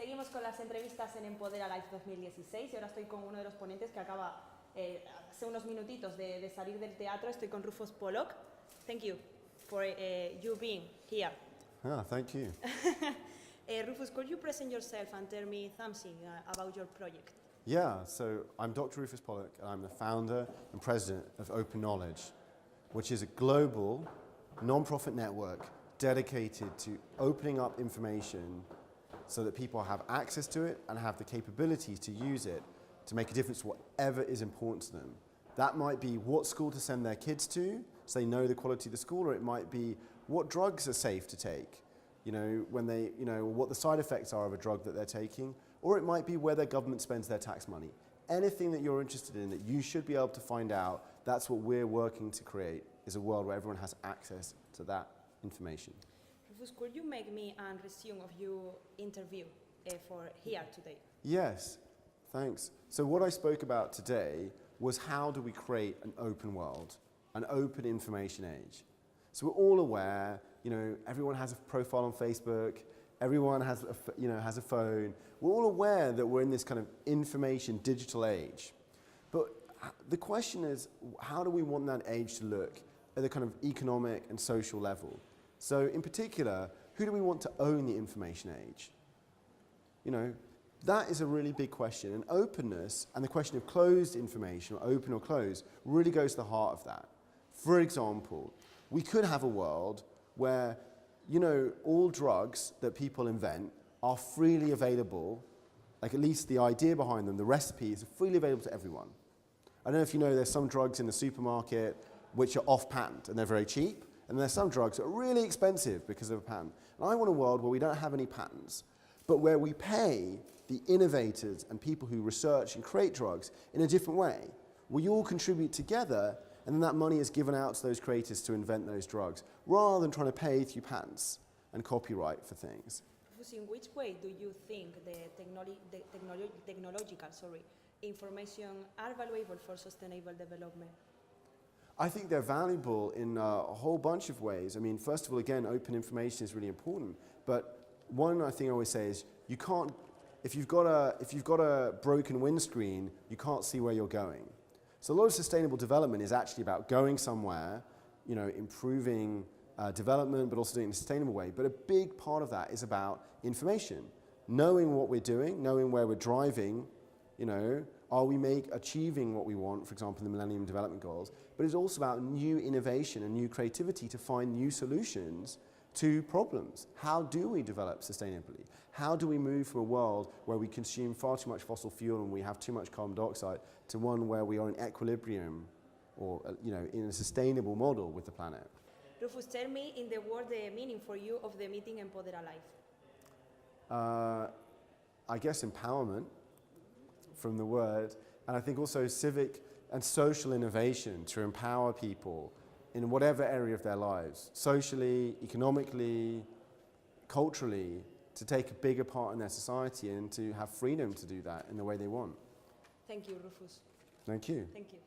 Seguimos con las entrevistas en Empodera Live 2016 y ahora estoy con uno de los ponentes que acaba hace unos minutitos de salir del teatro. Estoy con Rufus Pollock. Thank you for you being here. Ah, thank you. Rufus, could you present yourself and tell me something about your project? Yeah, so I'm Dr. Rufus Pollock, and I'm the founder and president of Open Knowledge, which is a global non-profit network dedicated to opening up information so that people have access to it and have the capabilities to use it to make a difference to whatever is important to them. That might be what school to send their kids to, so they know the quality of the school, or it might be what drugs are safe to take, when they, what the side effects are of a drug that they're taking, or it might be where their government spends their tax money. Anything that you're interested in that you should be able to find out, that's what we're working to create, is a world where everyone has access to that information. Rufus, could you make me a resume of your interview for here today? Yes, thanks. So what I spoke about today was how do we create an open world, an open information age. So we're all aware, everyone has a profile on Facebook, everyone has a phone. We're all aware that we're in this kind of information digital age. But the question is, how do we want that age to look at the kind of economic and social level? So in particular, who do we want to own the information age? That is a really big question. And openness and the question of closed information, or open or closed, really goes to the heart of that. For example, we could have a world where, all drugs that people invent are freely available, like at least the idea behind them, the recipes, are freely available to everyone. I don't know if you know, there's some drugs in the supermarket which are off patent and they're very cheap, and there's some drugs that are really expensive because of a patent. And I want a world where we don't have any patents, but where we pay the innovators and people who research and create drugs in a different way. We all contribute together, and then that money is given out to those creators to invent those drugs, rather than trying to pay through patents and copyright for things. In which way do you think the technological information are valuable for sustainable development? I think they're valuable in a whole bunch of ways. I mean, first of all, again, open information is really important. But one thing I always say is, you can't, if you've got a broken windscreen, you can't see where you're going. So a lot of sustainable development is actually about going somewhere, improving development, but also doing it in a sustainable way. But a big part of that is about information, knowing what we're doing, knowing where we're driving. Are we achieving what we want, for example, in the Millennium Development Goals? But it's also about new innovation and new creativity to find new solutions to problems. How do we develop sustainably? How do we move from a world where we consume far too much fossil fuel and we have too much carbon dioxide to one where we are in equilibrium, or in a sustainable model with the planet? Rufus, tell me in the word the meaning for you of the meeting Empodera Live. I guess empowerment, from the word, and I think also civic and social innovation to empower people in whatever area of their lives, socially, economically, culturally, to take a bigger part in their society and to have freedom to do that in the way they want. Thank you, Rufus. Thank you. Thank you.